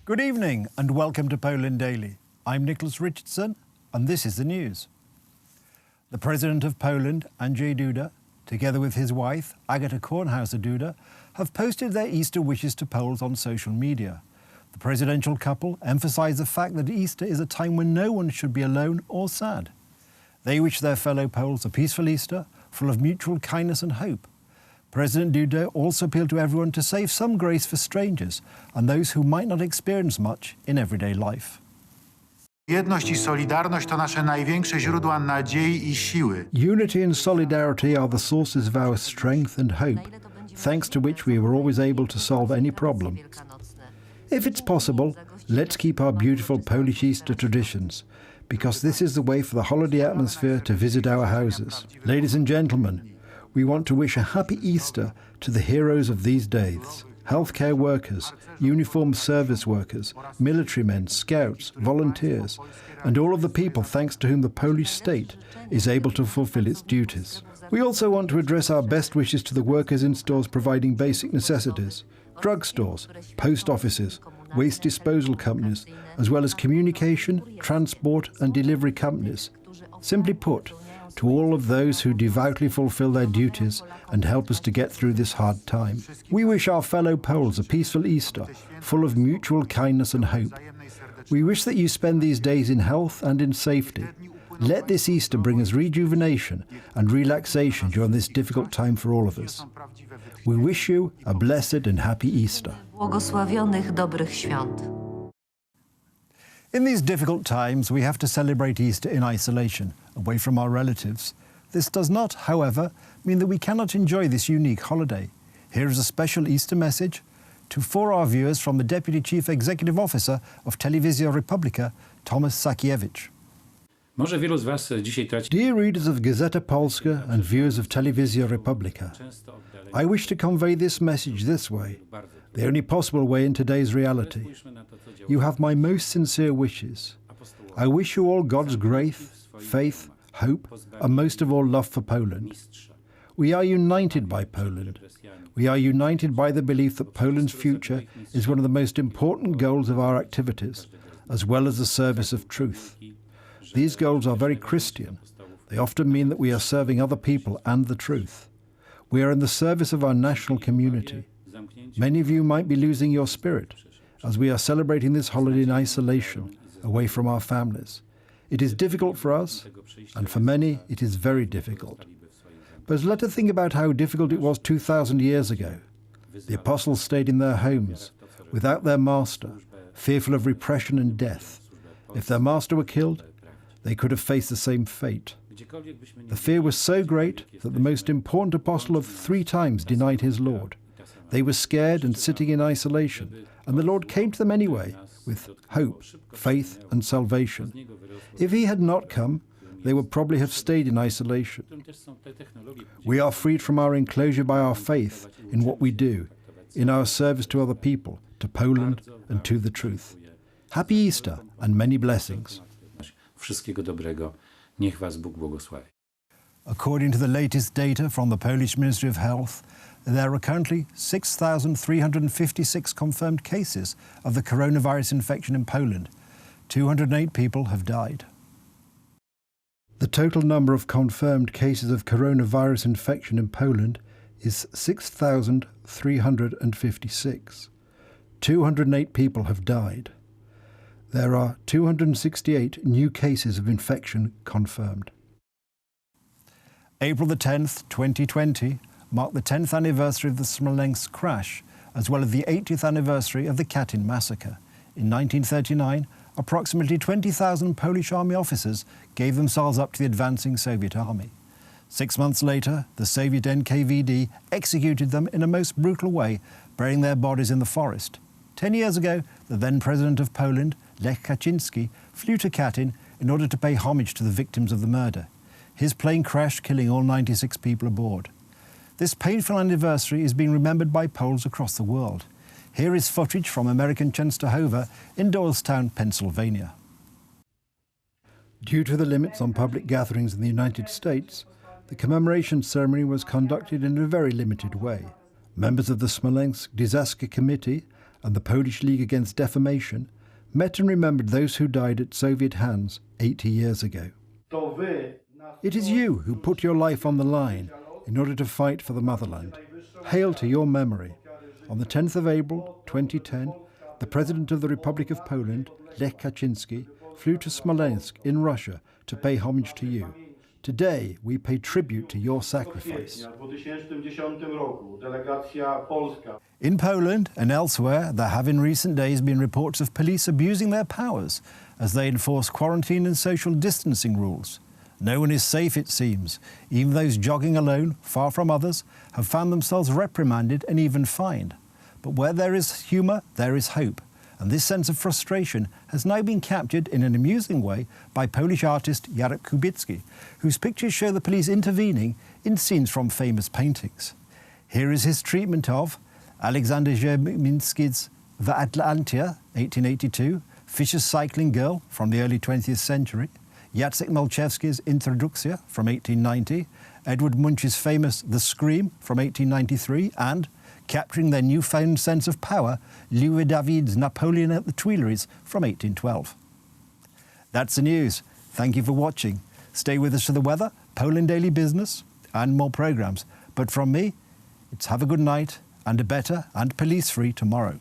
Good evening and welcome to Poland Daily. I'm Nicholas Richardson and this is the news. The President of Poland, Andrzej Duda, together with his wife, Agata Kornhauser-Duda, have posted their Easter wishes to Poles on social media. The presidential couple emphasised the fact that Easter is a time when no one should be alone or sad. They wish their fellow Poles a peaceful Easter, full of mutual kindness and hope. President Duda also appealed to everyone to save some grace for strangers and those who might not experience much in everyday life. Jedność I solidarność to nasze największe źródła nadziei I siły. Unity and solidarity are the sources of our strength and hope, thanks to which we were always able to solve any problem. If it's possible, let's keep our beautiful Polish Easter traditions, because this is the way for the holiday atmosphere to visit our houses. Ladies and gentlemen, we want to wish a happy Easter to the heroes of these days. Healthcare workers, uniformed service workers, military men, scouts, volunteers, and all of the people thanks to whom the Polish state is able to fulfill its duties. We also want to address our best wishes to the workers in stores providing basic necessities, drugstores, post offices, waste disposal companies, as well as communication, transport and delivery companies. Simply put, to all of those who devoutly fulfill their duties and help us to get through this hard time. We wish our fellow Poles a peaceful Easter, full of mutual kindness and hope. We wish that you spend these days in health and in safety. Let this Easter bring us rejuvenation and relaxation during this difficult time for all of us. We wish you a blessed and happy Easter. Błogosławionych dobrych świąt. In these difficult times, we have to celebrate Easter in isolation, away from our relatives. This does not, however, mean that we cannot enjoy this unique holiday. Here is a special Easter message for our viewers from the Deputy Chief Executive Officer of Telewizja Republika, Tomasz Sakiewicz. Dear readers of Gazeta Polska and viewers of Telewizja Republika, I wish to convey this message this way, the only possible way in today's reality. You have my most sincere wishes. I wish you all God's grace, faith, hope, and most of all love for Poland. We are united by Poland. We are united by the belief that Poland's future is one of the most important goals of our activities, as well as the service of truth. These goals are very Christian. They often mean that we are serving other people and the truth. We are in the service of our national community. Many of you might be losing your spirit, as we are celebrating this holiday in isolation, away from our families. It is difficult for us, and for many it is very difficult. But let us think about how difficult it was 2,000 years ago. The apostles stayed in their homes, without their master, fearful of repression and death. If their master were killed, they could have faced the same fate. The fear was so great that the most important apostle of 3 times denied his Lord. They were scared and sitting in isolation, and the Lord came to them anyway, with hope, faith and salvation. If he had not come, they would probably have stayed in isolation. We are freed from our enclosure by our faith in what we do, in our service to other people, to Poland and to the truth. Happy Easter and many blessings. Wszystkiego dobrego. Niech was Bóg błogosławi. According to the latest data from the Polish Ministry of Health, there are currently 6,356 confirmed cases of the coronavirus infection in Poland. 208 people have died. The total number of confirmed cases of coronavirus infection in Poland is 6,356. 208 people have died. There are 268 new cases of infection confirmed. April the 10th, 2020, marked the 10th anniversary of the Smolensk crash, as well as the 80th anniversary of the Katyn massacre. In 1939, approximately 20,000 Polish army officers gave themselves up to the advancing Soviet army. 6 months later, the Soviet NKVD executed them in a most brutal way, burying their bodies in the forest. 10 years ago, the then President of Poland, Lech Kaczyński, flew to Katyn in order to pay homage to the victims of the murder. His plane crashed, killing all 96 people aboard. This painful anniversary is being remembered by Poles across the world. Here is footage from American Częstochowa in Doylestown, Pennsylvania. Due to the limits on public gatherings in the United States, the commemoration ceremony was conducted in a very limited way. Members of the Smolensk Disaster Committee and the Polish League Against Defamation met and remembered those who died at Soviet hands 80 years ago. It is you who put your life on the line in order to fight for the motherland. Hail to your memory. On the 10th of April 2010, the President of the Republic of Poland, Lech Kaczyński, flew to Smolensk in Russia to pay homage to you. Today, we pay tribute to your sacrifice. In Poland and elsewhere, there have in recent days been reports of police abusing their powers as they enforce quarantine and social distancing rules. No one is safe, it seems. Even those jogging alone, far from others, have found themselves reprimanded and even fined. But where there is humour, there is hope. And this sense of frustration has now been captured in an amusing way by Polish artist Jarek Kubicki, whose pictures show the police intervening in scenes from famous paintings. Here is his treatment of Alexander Żerminski's The Atlantia, 1882, Fischer's Cycling Girl from the early 20th century, Jacek Malczewski's Introdukcja from 1890, Edward Munch's famous The Scream from 1893, and, capturing their newfound sense of power, Louis David's Napoleon at the Tuileries from 1812. That's the news. Thank you for watching. Stay with us for the weather, Poland Daily Business, and more programmes. But from me, it's have a good night and a better and police-free tomorrow.